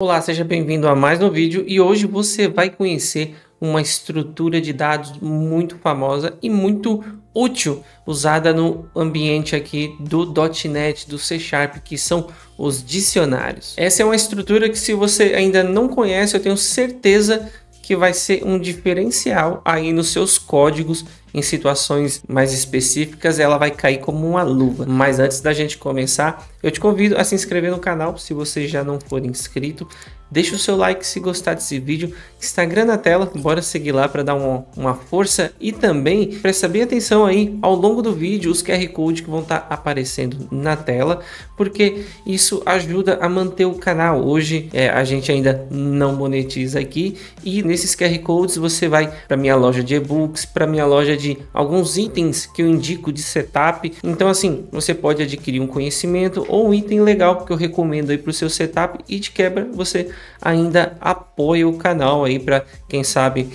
Olá, seja bem-vindo a mais um vídeo e hoje você vai conhecer uma estrutura de dados muito famosa e muito útil usada no ambiente aqui do .NET, do C Sharp, que são os dicionários. Essa é uma estrutura que, se você ainda não conhece, eu tenho certeza que vai ser um diferencial aí nos seus códigos. Em situações mais específicas, ela vai cair como uma luva. Mas antes da gente começar, eu te convido a se inscrever no canal se você já não for inscrito. Deixa o seu like se gostar desse vídeo. Instagram na tela, bora seguir lá para dar uma força. E também presta bem atenção aí ao longo do vídeo os QR Code que vão estar aparecendo na tela, porque isso ajuda a manter o canal. Hoje a gente ainda não monetiza aqui, e nesses QR Codes você vai para minha loja de e-books, para minha loja de alguns itens que eu indico de setup. Então assim, você pode adquirir um conhecimento ou um item legal que eu recomendo aí para o seu setup, e de quebra você ainda apoia o canal aí para, quem sabe,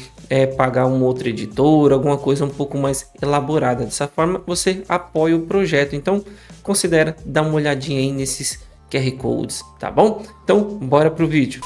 pagar um outro editor, alguma coisa um pouco mais elaborada. Dessa forma você apoia o projeto. Então considera dar uma olhadinha aí nesses QR Codes, tá bom? Então bora pro vídeo.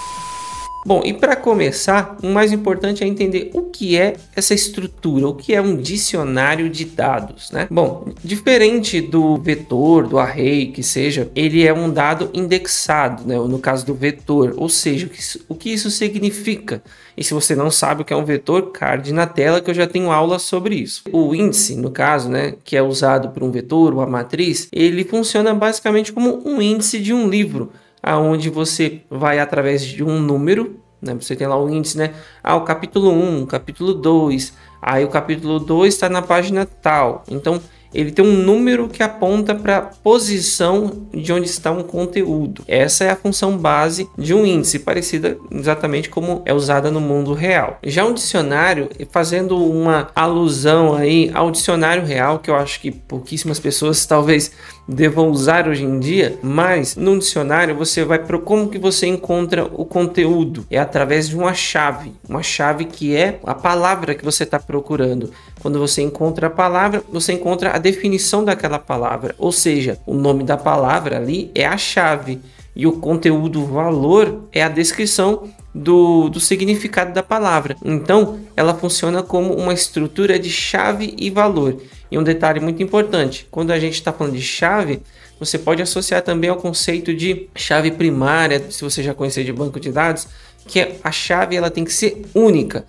Bom, e para começar, o mais importante é entender o que é essa estrutura, o que é um dicionário de dados, né? Bom, diferente do vetor, do array, que seja, ele é um dado indexado, né? No caso do vetor, ou seja, o que isso significa? E se você não sabe o que é um vetor, card na tela que eu já tenho aula sobre isso. O índice, no caso, né, que é usado por um vetor, uma matriz, ele funciona basicamente como um índice de um livro, aonde você vai através de um número, né? Você tem lá o índice, né? O capítulo 1, o capítulo 2, aí o capítulo 2 está na página tal. Então ele tem um número que aponta para a posição de onde está um conteúdo. Essa é a função base de um índice, parecida exatamente como é usada no mundo real. Já um dicionário, fazendo uma alusão aí ao dicionário real, que eu acho que pouquíssimas pessoas talvez devam usar hoje em dia, mas no dicionário você vai para como que você encontra o conteúdo. É através de uma chave que é a palavra que você está procurando. Quando você encontra a palavra, você encontra a definição daquela palavra, ou seja, o nome da palavra ali é a chave, e o conteúdo, valor, é a descrição do significado da palavra. Então ela funciona como uma estrutura de chave e valor. E um detalhe muito importante, quando a gente está falando de chave, você pode associar também ao conceito de chave primária, se você já conhecer de banco de dados, que a chave ela tem que ser única,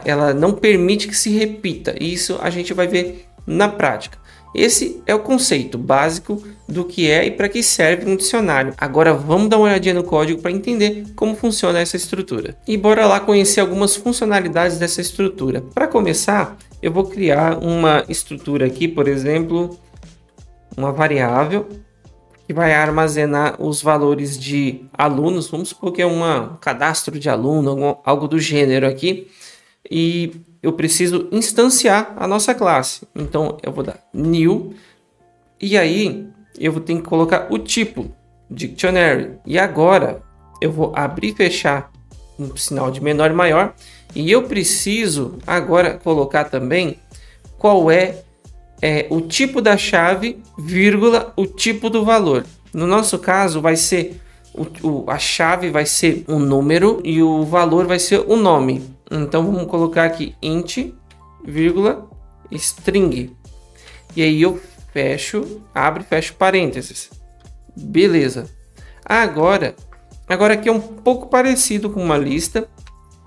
ela não permite que se repita. Isso a gente vai ver na prática. Esse é o conceito básico do que é e para que serve um dicionário. Agora vamos dar uma olhadinha no código para entender como funciona essa estrutura. E bora lá conhecer algumas funcionalidades dessa estrutura. Para começar, eu vou criar uma estrutura aqui, por exemplo, uma variável que vai armazenar os valores de alunos. Vamos supor que é um cadastro de aluno, algo do gênero aqui. E eu preciso instanciar a nossa classe. Então eu vou dar new, e aí eu vou ter que colocar o tipo dictionary. E agora eu vou abrir e fechar um sinal de menor e maior, e eu preciso agora colocar também qual é o tipo da chave, vírgula, o tipo do valor. No nosso caso vai ser a chave vai ser um número e o valor vai ser o nome. Então vamos colocar aqui int, vírgula, string. E aí eu abro e fecho parênteses. Beleza. Agora aqui é um pouco parecido com uma lista.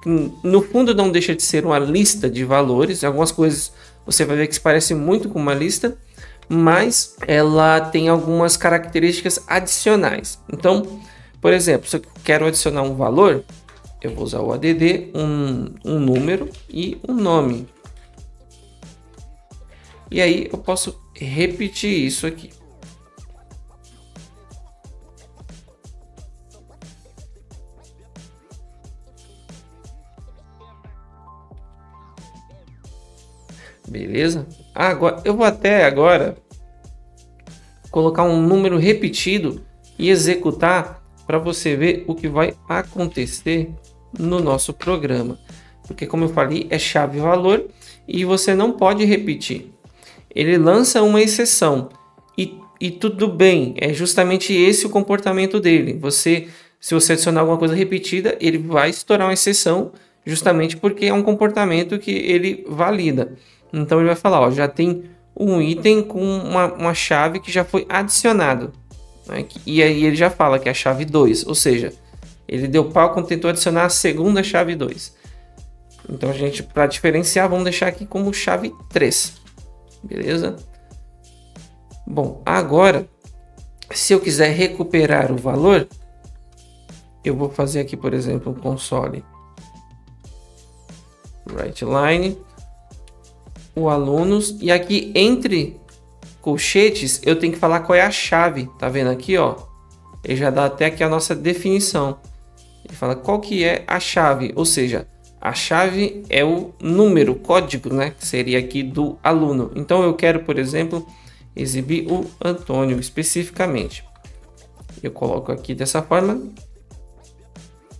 No fundo não deixa de ser uma lista de valores. Algumas coisas você vai ver que se parece muito com uma lista, mas ela tem algumas características adicionais. Então, por exemplo, se eu quero adicionar um valor, eu vou usar o add, um número e um nome. E aí eu posso repetir isso aqui. Beleza? Agora eu vou agora colocar um número repetido e executar para você ver o que vai acontecer no nosso programa. Porque, como eu falei, é chave valor e você não pode repetir. Ele lança uma exceção e tudo bem, é justamente esse o comportamento dele. se você adicionar alguma coisa repetida, ele vai estourar uma exceção, justamente porque é um comportamento que ele valida. Então ele vai falar, ó, já tem um item com uma chave que já foi adicionado, né? E aí ele já fala que é a chave 2, ou seja, ele deu pau quando tentou adicionar a segunda chave 2. Então a gente, para diferenciar, vamos deixar aqui como chave 3, beleza? Bom, agora, se eu quiser recuperar o valor, eu vou fazer aqui, por exemplo, um console WriteLine, o alunos, e aqui entre colchetes eu tenho que falar qual é a chave, tá vendo aqui, ó? Ele já dá até aqui a nossa definição. Ele fala qual que é a chave, ou seja, a chave é o número, código, né? Que seria aqui do aluno. Então eu quero, por exemplo, exibir o Antônio especificamente. Eu coloco aqui dessa forma.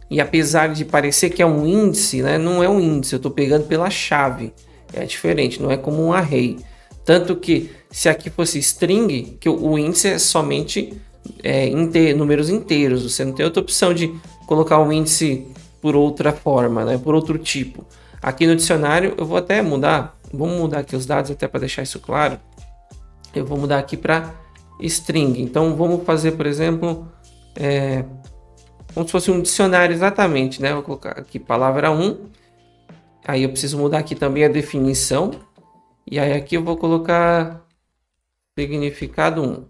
E apesar de parecer que é um índice, né? Não é um índice, eu estou pegando pela chave. É diferente, não é como um array. Tanto que se aqui fosse string, que o índice é somente números inteiros. Você não tem outra opção de colocar o índice por outra forma, né? Por outro tipo. Aqui no dicionário eu vou até mudar. Vamos mudar aqui os dados até para deixar isso claro. Eu vou mudar aqui para string. Então vamos fazer, por exemplo, como se fosse um dicionário exatamente, né? Vou colocar aqui palavra 1. Aí eu preciso mudar aqui também a definição. E aí aqui eu vou colocar significado 1.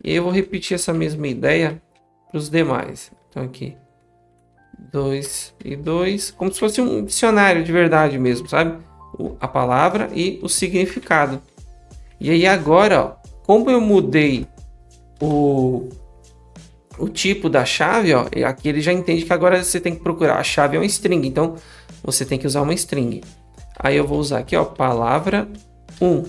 E aí eu vou repetir essa mesma ideia para os demais. Então aqui 2 e 2, como se fosse um dicionário de verdade mesmo, sabe? A palavra e o significado. E aí agora, ó, como eu mudei o tipo da chave, ó, aqui ele já entende que agora você tem que procurar. A chave é uma string, então você tem que usar uma string. Aí eu vou usar aqui, ó, palavra 1.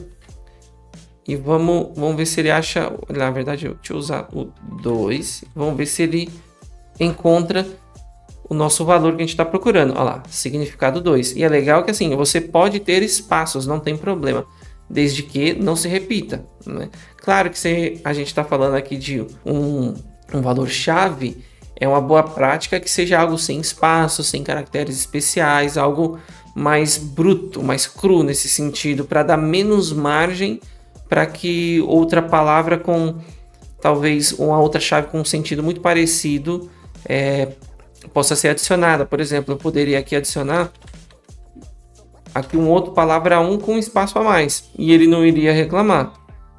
E vamos ver se ele acha. Na verdade, deixa eu usar o 2. Vamos ver se ele encontra o nosso valor que a gente está procurando. Olha lá, significado 2. E é legal que assim, você pode ter espaços, não tem problema, desde que não se repita, né? Claro que se a gente está falando aqui de um valor-chave, é uma boa prática que seja algo sem espaço, sem caracteres especiais, algo mais bruto, mais cru nesse sentido, para dar menos margem para que outra palavra com talvez uma outra chave com um sentido muito parecido possa ser adicionada. Por exemplo, eu poderia aqui adicionar aqui um outro palavra 1 com espaço a mais e ele não iria reclamar.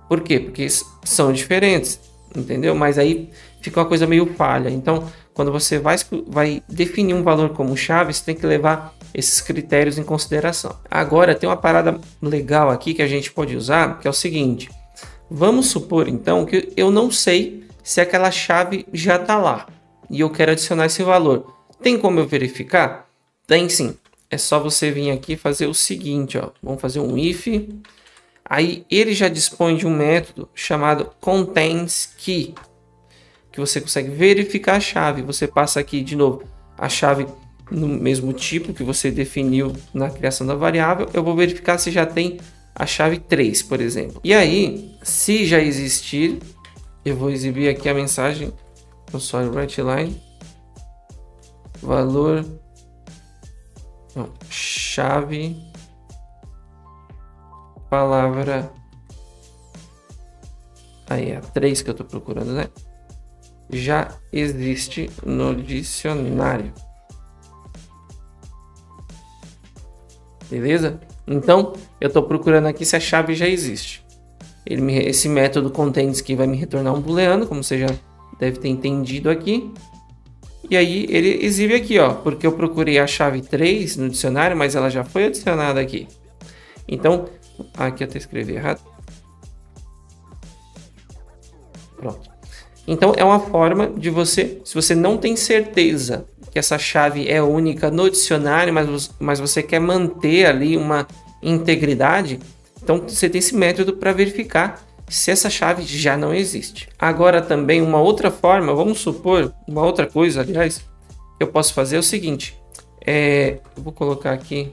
Por quê? Porque são diferentes, entendeu? Mas aí fica uma coisa meio falha. Então, quando você vai definir um valor como chave, você tem que levar esses critérios em consideração. Agora, tem uma parada legal aqui que a gente pode usar, que é o seguinte. Vamos supor, então, que eu não sei se aquela chave já está lá e eu quero adicionar esse valor. Tem como eu verificar? Tem sim. É só você vir aqui e fazer o seguinte, ó. Vamos fazer um if. Aí ele já dispõe de um método chamado contains_key, que você consegue verificar a chave. Você passa aqui de novo a chave no mesmo tipo que você definiu na criação da variável. Eu vou verificar se já tem a chave 3, por exemplo. E aí, se já existir, eu vou exibir aqui a mensagem console WriteLine valor não, chave palavra aí é a 3 que eu estou procurando, né? Já existe no dicionário. Beleza? Então, eu estou procurando aqui se a chave já existe. Esse método contains_key vai me retornar um booleano, como você já deve ter entendido aqui. E aí ele exibe aqui, ó, porque eu procurei a chave 3 no dicionário, mas ela já foi adicionada aqui. Então, aqui eu até escrevi errado. Pronto. Então é uma forma de você, se você não tem certeza que essa chave é única no dicionário, mas você quer manter ali uma integridade, então você tem esse método para verificar se essa chave já não existe. Agora também uma outra forma, vamos supor, uma outra coisa, aliás, eu posso fazer é o seguinte, eu vou colocar aqui,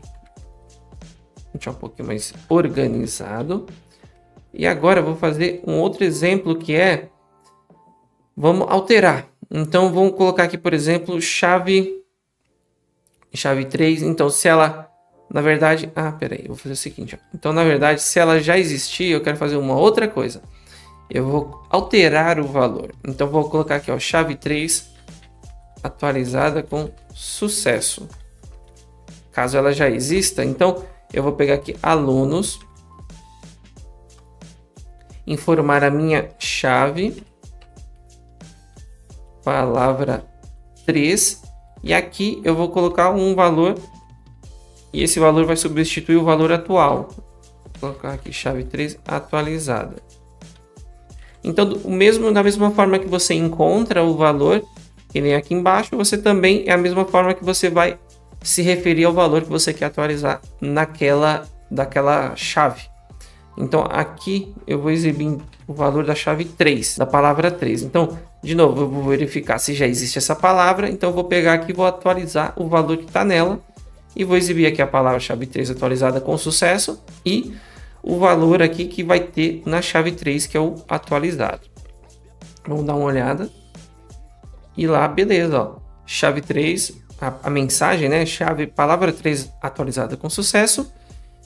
deixar um pouquinho mais organizado, e agora eu vou fazer um outro exemplo que vamos alterar Então vamos colocar aqui, por exemplo, chave 3. Então se ela, na verdade, peraí, eu vou fazer o seguinte, ó. Então na verdade, se ela já existir, eu quero fazer uma outra coisa. Eu vou alterar o valor. Então vou colocar aqui, ó, chave 3 atualizada com sucesso. Caso ela já exista, então eu vou pegar aqui alunos, informar a minha chave, palavra 3, e aqui eu vou colocar um valor, e esse valor vai substituir o valor atual. Vou colocar aqui chave 3 atualizada. Então, da mesma forma que você encontra o valor, que nem aqui embaixo, você também é a mesma forma que você vai se referir ao valor que você quer atualizar daquela chave. Então aqui eu vou exibir o valor da chave 3, da palavra 3. Então, de novo, eu vou verificar se já existe essa palavra. Então eu vou pegar aqui e vou atualizar o valor que está nela. E vou exibir aqui a palavra chave 3 atualizada com sucesso. E o valor aqui que vai ter na chave 3, que é o atualizado. Vamos dar uma olhada. E lá, beleza, ó. Chave 3, a mensagem, né? Chave palavra 3 atualizada com sucesso.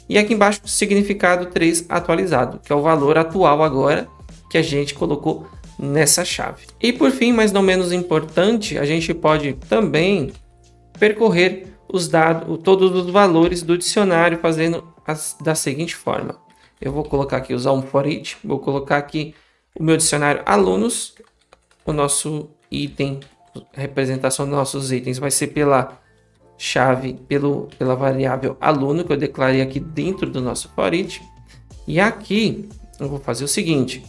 E aqui embaixo, significado 3 atualizado, que é o valor atual agora que a gente colocou nessa chave. E por fim, mas não menos importante, a gente pode também percorrer os dados, todos os valores do dicionário fazendo da seguinte forma. Eu vou colocar aqui, usar um for each, vou colocar aqui o meu dicionário alunos, o nosso item, a representação dos nossos itens vai ser pela chave, pela variável aluno, que eu declarei aqui dentro do nosso for each. E aqui eu vou fazer o seguinte,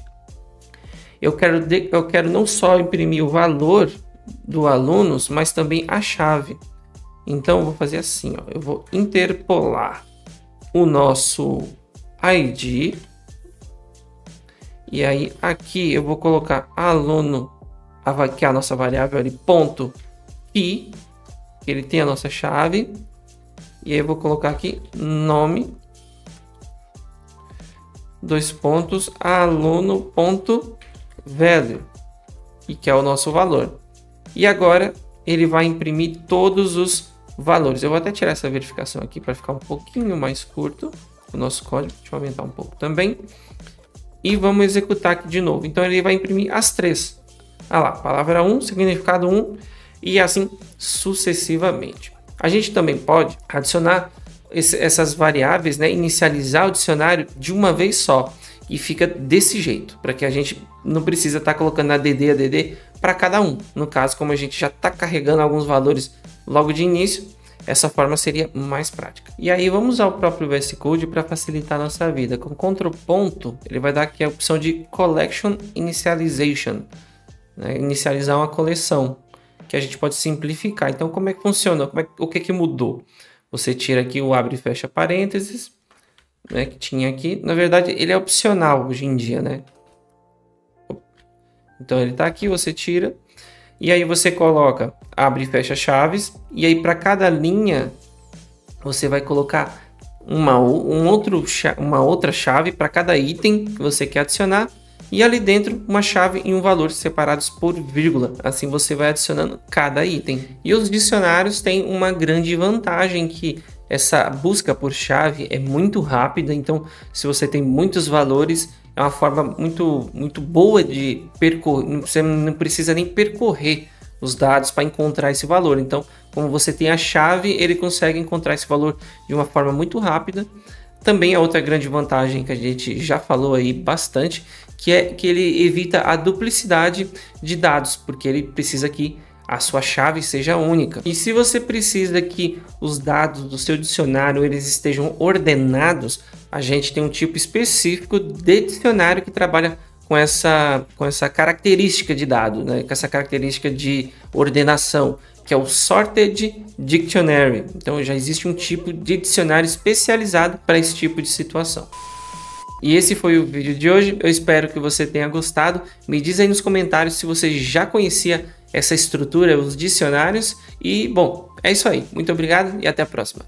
eu quero não só imprimir o valor do alunos, mas também a chave. Então eu vou fazer assim, ó, eu vou interpolar o nosso ID, e aí aqui eu vou colocar aluno, que é a nossa variável ali, ponto i, ele tem a nossa chave, e aí eu vou colocar aqui nome, dois pontos, aluno.value, e que é o nosso valor. E agora ele vai imprimir todos os valores. Eu vou até tirar essa verificação aqui para ficar um pouquinho mais curto o nosso código. Deixa eu aumentar um pouco também. E vamos executar aqui de novo. Então ele vai imprimir as três. Lá, palavra 1, significado 1 e assim sucessivamente. A gente também pode adicionar essas variáveis, né, inicializar o dicionário de uma vez só. E fica desse jeito, para que a gente não precisa estar colocando ADD para cada um. No caso, como a gente já está carregando alguns valores logo de início, essa forma seria mais prática. E aí vamos usar o próprio VS Code para facilitar a nossa vida. Com Ctrl ponto, ele vai dar aqui a opção de Collection Initialization, né? Inicializar uma coleção, que a gente pode simplificar. Então como é que funciona? O que mudou? Você tira aqui o abre e fecha parênteses, né, que tinha aqui. Na verdade ele é opcional hoje em dia, né? Então ele está aqui, você tira e aí você coloca abre e fecha chaves, e aí para cada linha você vai colocar uma outra chave para cada item que você quer adicionar, e ali dentro uma chave e um valor separados por vírgula. Assim você vai adicionando cada item. E os dicionários têm uma grande vantagem, que essa busca por chave é muito rápida. Então se você tem muitos valores, é uma forma muito boa de percorrer. Você não precisa nem percorrer os dados para encontrar esse valor. Então, como você tem a chave, ele consegue encontrar esse valor de uma forma muito rápida. Também a outra grande vantagem que a gente já falou aí bastante, que é que ele evita a duplicidade de dados, porque ele precisa que a sua chave seja única. E se você precisa que os dados do seu dicionário eles estejam ordenados, a gente tem um tipo específico de dicionário que trabalha com essa característica de dado, né? Com essa característica de ordenação, que é o Sorted Dictionary. Então já existe um tipo de dicionário especializado para esse tipo de situação. E esse foi o vídeo de hoje. Eu espero que você tenha gostado. Me diz aí nos comentários se você já conhecia essa estrutura, os dicionários. E bom, é isso aí. Muito obrigado e até a próxima.